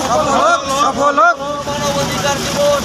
সফল হোক মানবাধিকার দিবস।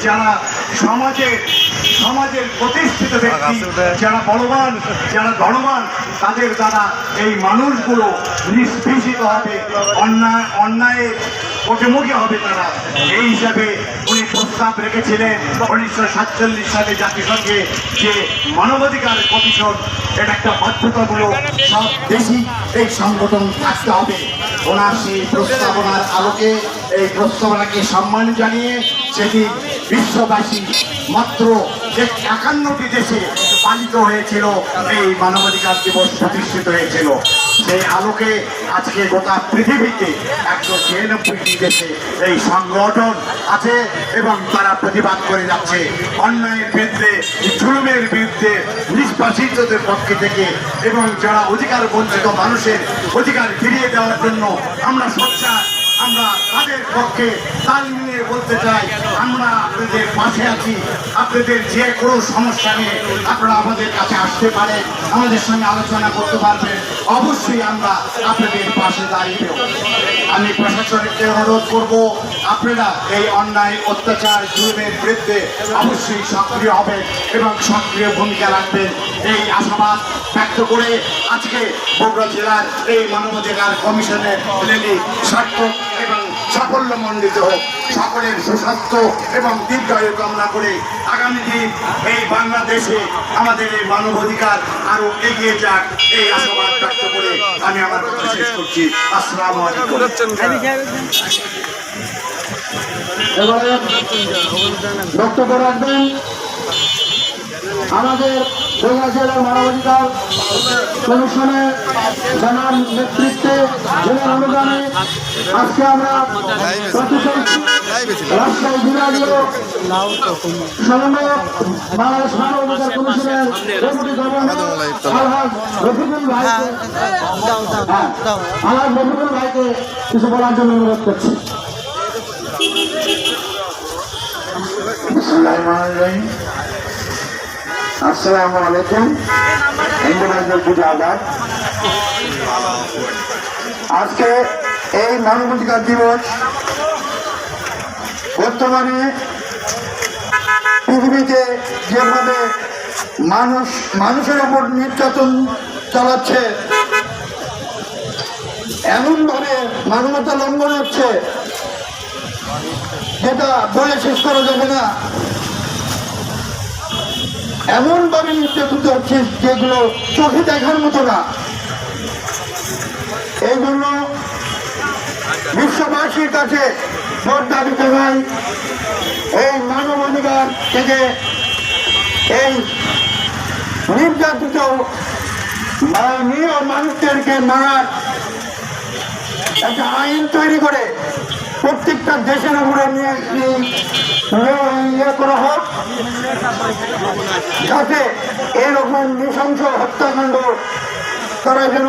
যারা সমাজের প্রতিষ্ঠিত ব্যক্তি, যারা বলবান, যারা ধনবান, তাদের দ্বারা এই মানুষগুলো নিষ্পেষিত হবে, অন্যায়ের মুখোমুখি হবে তারা। এই হিসাবে উনি প্রস্তাব রেখেছিলেন 1947 সালে জাতিসংঘে যে মানবাধিকার কমিশন, এটা একটা বাধ্যতামূলক সব দেশই এই সংগঠন থাকতে হবে। ওনার সেই প্রস্তাবনার আলোকে এই প্রস্তাবনাকে সম্মান জানিয়ে সেটি বিশ্ববাসী মাত্র 51টি দেশে পালিত হয়েছিল, এই মানবাধিকার দিবস প্রতিষ্ঠিত হয়েছিল। সেই আলোকে আজকে গোটা পৃথিবীতে 196টি দেশে এই সংগঠন আছে এবং তারা প্রতিবাদ করে যাচ্ছে অন্যায়ের বিরুদ্ধে, জুলুমের বিরুদ্ধে, নিষ্পাষিতদের পক্ষে থেকে, এবং যারা অধিকার বঞ্চিত মানুষের অধিকার ফিরিয়ে দেওয়ার জন্য আমরা সোচ্চার। আমরা তাদের পক্ষে তাল মিলিয়ে বলতে চাই, আমরা আপনাদের পাশে আছি। আপনাদের যে কোনো সমস্যা নিয়ে আপনারা আমাদের কাছে আসতে পারেন, আমাদের সঙ্গে আলোচনা করতে পারবেন। অবশ্যই আমরা আপনাদের পাশে দাঁড়িয়ে। আমি প্রশাসনকে অনুরোধ করব, আপনারা এই অন্যায়, অত্যাচার, জুলুমের বিরুদ্ধে অবশ্যই সক্রিয় হবেন এবং সক্রিয় ভূমিকা রাখবেন। এই আশাবাদ ব্যক্ত করে আজকে বগুড়া জেলার এই মানবাধিকার কমিশনের র্যালি সার্থক এবং সাফল্যমণ্ডিত হোক। সকলের সুস্বাস্থ্য এবং দীর্ঘায়ু কামনা করে আগামী দিন এই বাংলাদেশে আমাদের এই মানবাধিকার আরো এগিয়ে যাক, এই আশাবাদ ব্যক্ত করে আমি আমার কথা শেষ করছি। আসসালামু আলাইকুম। এবারে বক্তব্য রাখবেন আমাদের বগুড়া জেলার মানবাধিকার কমিশনের জানার নেতৃত্বে, জেলার অনুদানে আজকে আমরা রাজশাহী বিভাগীয় সমন্বয়ক বাংলাদেশ মানবাধিকার কমিশনের ডেপুটি গভর্নর আলহাজ রফিকুল ভাইকে কিছু বলার জন্য অনুরোধ করছি। আসসালামু আলাইকুম। আজকে এই মানবাধিকার দিবস বর্তমানে পৃথিবীতে যেভাবে মানুষের ওপর নির্যাতন চালাচ্ছে, এমনভাবে মানবতা লঙ্ঘন হচ্ছে যেটা বলে শেষ করা যাবে না। এমনভাবে নির্যাতিত হচ্ছে যেগুলো চোখে দেখার মতো না। এই জন্য বিশ্ববাসীর কাছে ভোট দাবি জানাই, এই মানবাধিকার থেকে এই নির্যাতিত মানুষদেরকে মারার একটা আইন তৈরি করে প্রত্যেকটা দেশের উপরে নিয়ে করা হোক, যাতে এরকম নৃশংস হত্যাকাণ্ড তারা যেন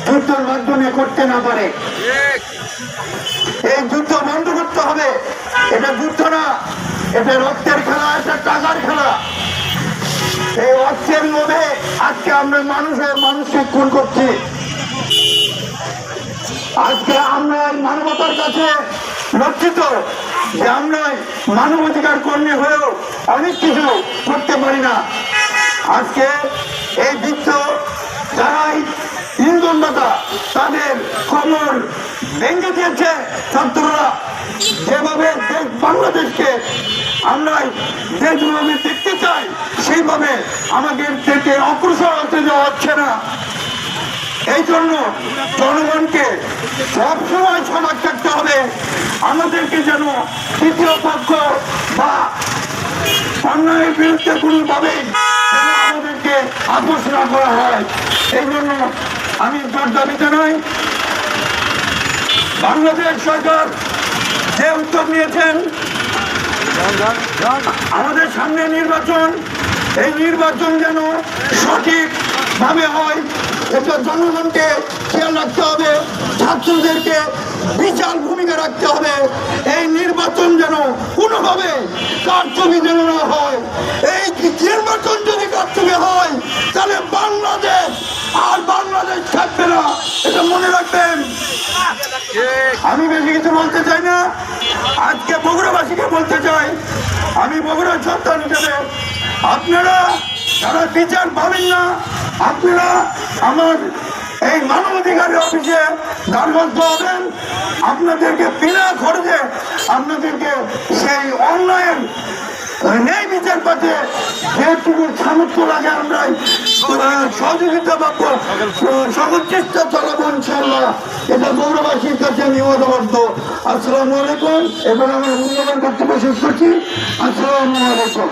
যুদ্ধের মাধ্যমে করতে না পারে। এই যুদ্ধ বন্ধ করতে হবে। এটা যুদ্ধ না, এটা রক্তের খেলা, এটা টাকার খেলা। এই অর্থের লোভে আজকে আমরা মানুষকে খুন করছি। আজকে আমরা এই মানবতার কাছে লজ্জিত যে আমরা মানবাধিকার কর্মী হয়েও অনেক কিছু করতে পারি না। আজকে এই বিশ্ব যারাই ইন্ধনদাতা তাদের কোমর ভেঙে দিয়েছে ছাত্ররা। যেভাবে বাংলাদেশকে আমরা যেভাবে দেখতে চাই সেইভাবে আমাদের থেকে অগ্রসর হতে দেওয়া হচ্ছে না। এই জন্য জনগণকে সবসময় সজাগ থাকতে হবে। আমাদেরকে যেন তৃতীয় পক্ষ বা অন্যায়ের বিরুদ্ধে কোনোভাবেই যেন আমাদেরকে আপোষ না করা হয়। এই জন্য আমি জোর দাবি জানাই, বাংলাদেশ সরকার যে উদ্যোগ নিয়েছেন, আমাদের সামনে নির্বাচন, এই নির্বাচন যেন সঠিকভাবে হয় এটা জনগণকে খেয়াল রাখতে হবে, ছাত্রদেরকে বিশাল ভূমিকা রাখতে হবে। এই নির্বাচন যেন কোনোভাবে কারচুপি যেন না হয়। এই নির্বাচন যদি কারচুপি হয় তাহলে বাংলাদেশ আর বাংলাদেশ থাকবে না, এটা মনে রাখবেন। আমি বেশি কিছু বলতে চাই না, আজকে বগুড়াবাসীকে বলতে চাই, আমি বগুড়ার সন্তান হিসেবে আপনারা যারা বিচার পাবেন না, আপনারা আমার এই মানবাধিকারের অফিসে দ্বারবদ্ধ হবেন। আপনাদেরকে বিনা খরচে আপনাদেরকে সেই অন্যায়ের ন্যায় বিচার পাতে যেটুকু সামর্থ্য লাগে আমরা সহযোগিতা পাবো, সকল চেষ্টা চালাবো ইনশাল্লাহ। এটা গৌরবাসীর কাছে আমি অনুবদ্ধ। আসসালামু আলাইকুম। এবার আমার মূল্যবান বক্তব্য শেষ করছি। আসসালামু আলাইকুম।